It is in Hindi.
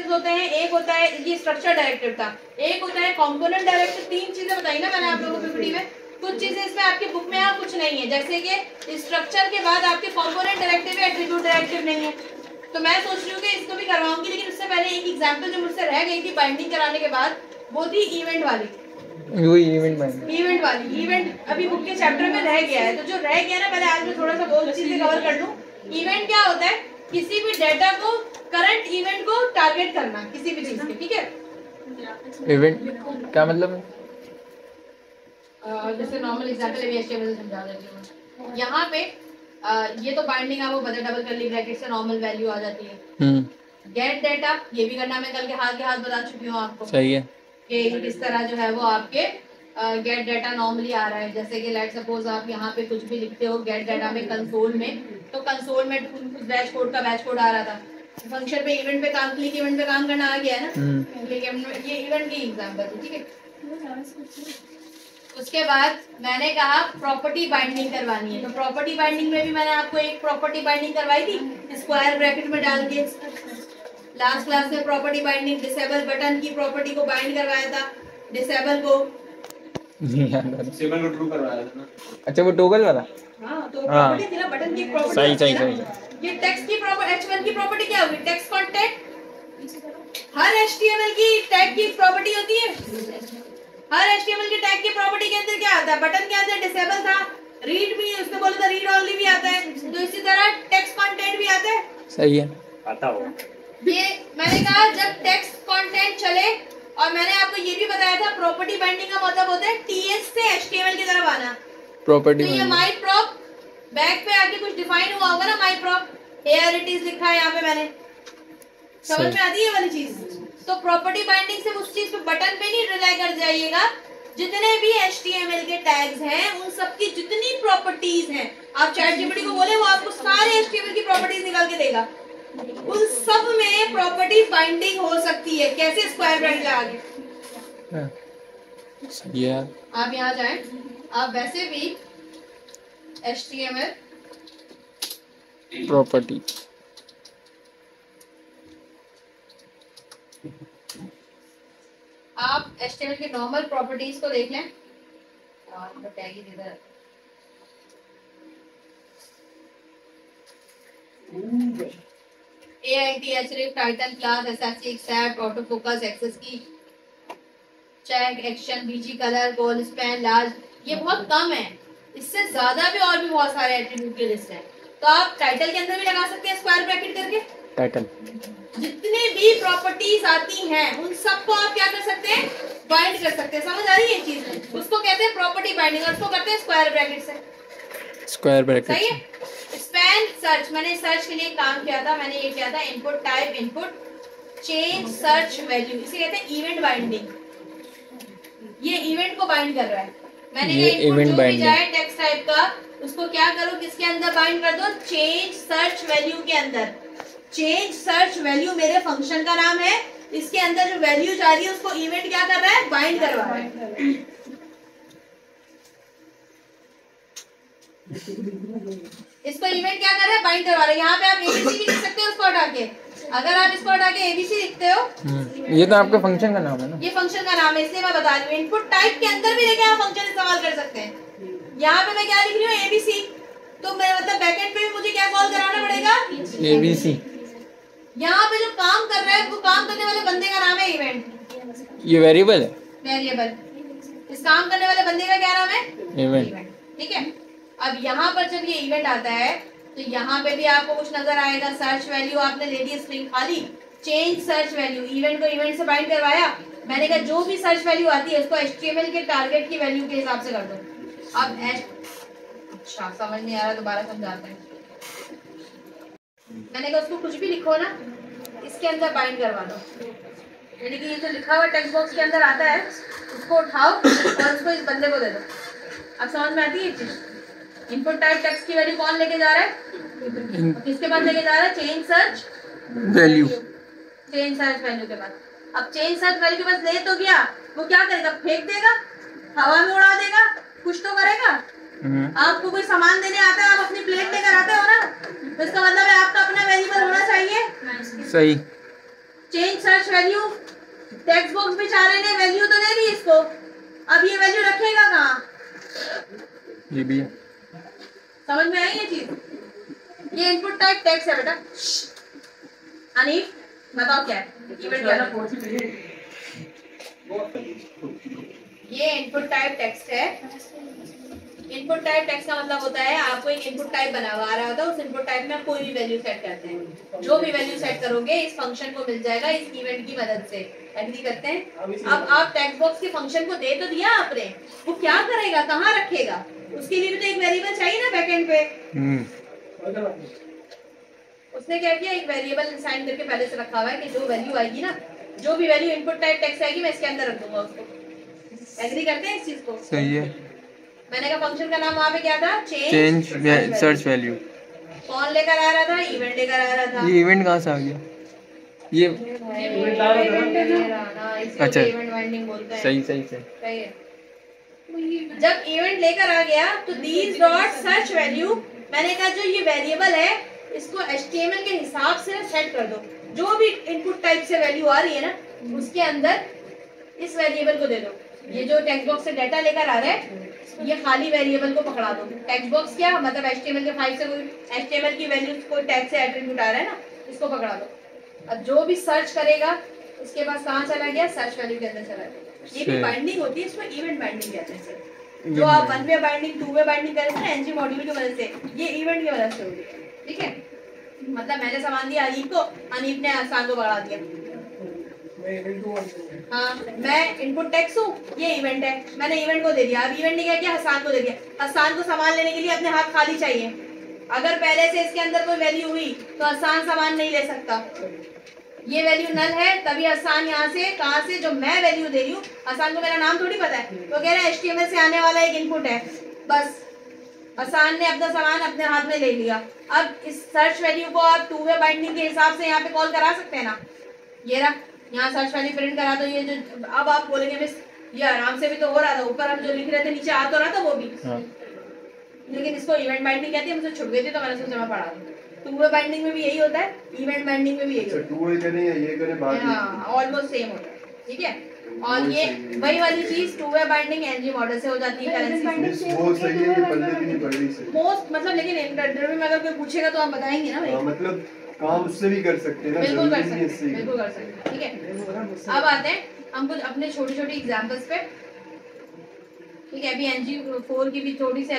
होते हैं, एक होता है ये स्ट्रक्चर डायरेक्टिव था, एक होता है कंपोनेंट डायरेक्टिव। 3 चीजें बताई ना मैंने आप लोगों को पीपीटी में। कुछ चीजें इसमें आपकी बुक में है, कुछ नहीं है। जैसे कि स्ट्रक्चर के बाद आपके कंपोनेंट डायरेक्टिव है, एट्रीब्यूट डायरेक्टिव नहीं है। तो मैं सोच रही हूँ कि इसको भी करवाऊंगी, लेकिन उससे पहले एक एग्जाम्पल जो मुझसे रह गई थी बाइंडिंग कराने के बाद, वो थी इवेंट वाली। इवेंट वाली इवेंट अभी बुक के चैप्टर में रह गया है। तो जो रह गया ना, पहले आज मैं थोड़ा सा बहुत चीजें कवर कर लूँ। इवेंट क्या होता है? किसी भी डेटा को, करंट इवेंट को टारगेट करना किसी भी चीज के, ठीक है। इवेंट क्या मतलब है? जैसे नॉर्मल एग्जांपल है, एचटीएमएल समझा देती हूं। यहाँ पे ये तो बाइंडिंग है, वो बदल डबल कर्ली ब्रैकेट से नॉर्मल वैल्यू आ जाती है। गेट डेटा, ये भी करना मैं कल के हाथ बता चुकी हूँ आपको। सही है कि किस तरह जो है वो आपके गेट डेटा नॉर्मली आ रहा है। जैसे कि लेट सपोज आप यहाँ पे कुछ भी लिखते हो गेट डेटा में कंसोल में, तो कंसोल में बैच कोड का बैच कोड आ रहा था। फंक्शन पे इवेंट पे काम, क्लिक इवेंट पे काम करना आ गया है ना। ये इवेंट की एग्जांपल है, ठीक है। उसके बाद मैंने कहा प्रॉपर्टी बाइंडिंग करवानी है। तो प्रॉपर्टी बाइंडिंग में भी मैंने आपको एक प्रॉपर्टी बाइंडिंग करवाई थी, स्क्वायर ब्रैकेट में डाल के। लास्ट क्लास में प्रॉपर्टी बाइंडिंग डिसेबल बटन की प्रॉपर्टी को बाइंड करवाया था, डिसेबल को। डिसेबल को ट्रू करवाया था ना। अच्छा वो टॉगल वाला। हां, तो प्रॉपर्टी थी ना, बटन की प्रॉपर्टी। सही। ये टेक्स्ट की प्रॉपर्टी, एचटीएमएल की प्रॉपर्टी क्या होगी? Text content. हर एचटीएमएल की टैग की प्रॉपर्टी होती है। हर एचटीएमएल के टैग की प्रॉपर्टी के अंदर क्या आता है? बटन के अंदर डिसेबल था, रीड भी उसने बोला था रीड ओनली भी आता है, तो इसी तरह टेक्स्ट कंटेंट भी आता है। सही है, आता हो। ये मैंने कहा जब टेक्स्ट कंटेंट चले, और मैंने आपको ये भी बताया था प्रॉपर्टी बाइंडिंग का मतलब होता है टीएस से एचटीएमएल की तरफ आना। प्रॉपर्टी तो ये माई प्रॉप बैक पे आके कुछ डिफाइन हुआ होगा ना, माई प्रॉप हियर इट इज लिखा है यहाँ पे मैंने। समझ में आती है वाली चीज? तो प्रॉपर्टी बाइंडिंग से उस चीज पे बटन पे नहीं रिलाई कर जाइएगा। जितने भी HTML के टैग्स हैं उन सबकी जितनी प्रॉपर्टीज हैं, आप ChatGPT को बोले वो आपको सारे HTML की प्रॉपर्टीज निकाल के देगा। उन सब में प्रॉपर्टी बाइंडिंग हो सकती है। कैसे? स्क्वायर ब्रैकेट लगा के। सही है। आप यहाँ जाएं, आप वैसे भी HTML प्रॉपर्टी, आप HTML की नॉर्मल प्रॉपर्टीज को देख लें। AIT, title, class, SFC, accept, auto focus, access key, check, action, BG, colour, गोल, स्पैन, लार्ज, ये बहुत कम है। इससे ज्यादा भी और भी बहुत सारे एट्रीब्यूट की लिस्ट है। तो आप टाइटल के अंदर भी लगा सकते हैं स्क्वायर ब्रैकेट करके। टाइटल जितने भी प्रॉपर्टीज आती हैं उन सबको आप क्या कर सकते हैं? बाइंड कर सकते हैं। समझ आ रही है ये चीज? उसको कहते हैं प्रॉपर्टी बाइंडिंग, और उसको करते हैं स्क्वायर ब्रैकेट से। स्क्वायर ब्रैकेट सही है। स्पैन सर्च, मैंने सर्च के लिए काम किया था। मैंने ये किया था input type, input change search value, इसे कहते हैं इवेंट बाइंडिंग। ये इवेंट को बाइंड कर रहा है। मैंने ये इनपुट जो भी जाए टेक्स्ट टाइप का, उसको क्या करो, किसके अंदर बाइंड कर दो? चेंज सर्च वैल्यू के अंदर। चेंज सर्च वैल्यू मेरे फंक्शन का नाम है। इसके अंदर जो वैल्यू जा रही है उसको इवेंट क्या कर रहा है? बाइंड करवा रहा है। इसको इवेंट क्या कर रहा है? बाइंड करवा रहा है। यहाँ पे आप एबीसी भी लिख सकते हो उसको हटा के। अगर आप इसको हटा के एबीसी लिखते हो, ये तो आपके फंक्शन का नाम है ना। ये फंक्शन का नाम है, इसलिए मैं बता रही हूँ। इनपुट टाइप के अंदर भी लेके आप फंक्शन इस्तेमाल कर सकते हैं। यहाँ पे मैं क्या लिख रही हूँ? एबीसी। तो मैं मतलब बैकएंड पे मुझे क्या कॉल कराना पड़ेगा? एबीसी। यहाँ पे जो काम कर रहा है वो काम करने वाले बंदे का नाम है इवेंट। ये वेरिएबल है। वेरिएबल। इस काम करने वाले बंदे का क्या नाम है? इवेंट। ठीक है। अब यहाँ पर जब ये इवेंट आता है तो यहाँ पे भी आपको कुछ नजर आएगा। सर्च वैल्यू आपने ले ली स्ट्रिंग खाली, चेंज सर्च वैल्यू, इवेंट को इवेंट से बाइंड करवाया। मैंने कहा जो भी सर्च वैल्यू आती है उसको HTML के टारगेट की वैल्यू के हिसाब से कर दो। अब अच्छा समझ नहीं आ रहा, दोबारा समझाते हैं। मैंने कहा उसको कुछ भी लिखो ना, इसके अंदर बाइंड करवा दो। यानी कि ये जो लिखा हुआ टेक्स्ट बॉक्स के अंदर आता है उसको उठाओ और उसको इस बंदे को दे दो। अब समझ में आती है ये चीज? इनपुट टाइप टेक्स्ट की वैल्यू कौन लेके जा रहा है? किसके पास लेके जा रहा है? Change search value. Change search value के पास। अब चेंज सर्च वैल्यू के पास ले तो गया, वो क्या करेगा? फेंक देगा, हवा में उड़ा देगा, कुछ तो करेगा। आपको कोई सामान देने आता है, आप अपनी प्लेट लेकर आते हो ना, तो इसका मतलब है आपका अपना वेरिएबल होना चाहिए। सही। Change search value, text box बेचारे ने वैल्यू तो दे दी इसको, अब ये वैल्यू रखेगा कहाँ? ये भी है। समझ में आई ये चीज? ये इनपुट टाइप टेक्स्ट है बेटा। अनीफ बताओ क्या है? इवेंट क्या है? ये इनपुट टाइप टेक्स्ट है। इनपुट टाइप टेक्स्ट का मतलब होता है आपको एक इनपुट टाइप बना हुआ आ रहा होता है, उस इनपुट टाइप में आप कोई भी वैल्यू सेट करते हैं, जो भी वैल्यू सेट करोगे इस फंक्शन को मिल जाएगा इस इवेंट की मदद से। एग्री करते हैं? अब आप टेक्स्ट बॉक्स के फंक्शन को दे तो दिया आपने, वो क्या करेगा, कहाँ रखेगा, उसके लिए भी तो एक वेरिएबल चाहिए ना बैकएंड पे। उसने क्या किया, एक वेरिएबल असाइन करके पहले से रखा हुआ है कि जो वैल्यू आएगी ना, जो भी वैल्यू इनपुट टाइप टेक्स्ट आएगी मैं इसके अंदर रख दूंगा उसको। एग्री करते हैं इस चीज को? सही है। मैंने कहा फंक्शन का नाम वहाँ पे क्या था? Change search value. कौन लेकर आ रहा था? इवेंट लेकर आ रहा था। ये इवेंट कहाँ से आ गया? ये अच्छा, इवेंट बाइंडिंग बोलते हैं। सही सही सही। सही है। जब इवेंट लेकर आ गया तो दीज डॉट सर्च वैल्यू, मैंने कहा जो ये वेरिएबल है इसको HTML के हिसाब से सेट कर दो, जो भी इनपुट टाइप से वैल्यू आ रही है ना उसके अंदर इस वेरिएबल को दे दो। ये जो टेक्स्ट बॉक्स से डाटा लेकर आ रहा है ये खाली वेरिएबल को पकड़ा दो। टेक्स्ट बॉक्स क्या मतलब HTML के फाइल से कोई HTML की वैल्यू कोई टैग से एट्रीब्यूट आ रहा है ना, इसको पकड़ा दो। अब जो भी सर्च करेगा उसके पास कहाँ चला गया? सर्च वैल्यू के अंदर चला गया। ये भी बाइंडिंग होती है, इसको इवेंट बाइंडिंग कहते हैं। जो आप 1 वे बाइंडिंग 2 वे बाइंडिंग करेंगे ना एनजी मॉड्यूल की वजह से, ये इवेंट की वजह से होगी। ठीक है, मतलब मैंने सामान दिया अनीफ को, अनीफ ने आसान को बढ़ा दिया। हाँ, मैं इनपुट टेक्स्ट हूँ, ये इवेंट है, मैंने इवेंट को दे दिया। अब इवेंट ने क्या किया? हसान को दे दिया। हसान को सामान लेने के लिए अपने हाथ खाली चाहिए। अगर पहले से इसके अंदर कोई वैल्यू हुई तो हसान सामान नहीं ले सकता। ये वैल्यू नल है तभी हसान यहाँ से, कहाँ से, जो मैं वैल्यू दे रही हूँ, हसान को मेरा नाम थोड़ी पता है, तो कह रहा है HTML से आने वाला एक इनपुट है, बस हसान ने अपना सामान अपने हाथ में ले लिया। अब इस सर्च वैल्यू को आप 2 वे बाइंडिंग के हिसाब से यहाँ पे कॉल करा सकते हैं ना। ये रहा, यहाँ सर्च वैल्यू प्रिंट करा दो। ये जो अब आप बोलेंगे मिस ये आराम से भी तो हो रहा था, ऊपर हम जो लिख रहे थे नीचे आ तो रहा था वो भी। हाँ। लेकिन इसको इवेंट बाइंडिंग कहती है, मुझे छुट गई थी तो मैंने सोचा मैं पढ़ा दूँ। 2 वे बाइंडिंग में भी यही होता है, इवेंट बाइंडिंग में भी यही होता है। 2 वे करें या ये करें बाद में, हाँ ऑलमोस्ट सेम होता है। ठीक है, और ये वही वाली चीज 2 वे बाइंडिंग एनजी मॉडल से हो जाती है। करेंसी बहुत सही है, ये पढ़ने भी नहीं पड़ रही से मोस्ट मतलब, लेकिन इंटरव्यू में अगर कोई पूछेगा तो हम बताएंगे ना भाई। मतलब काम उससे भी कर सकते हैं ना, बिल्कुल कर सकते हैं, बिल्कुल कर सकते हैं। ठीक है, अब आते हैं हम कुछ अपने छोटी छोटी एग्जांपल्स पे। ठीक है, अभी NG4 की भी थोड़ी सी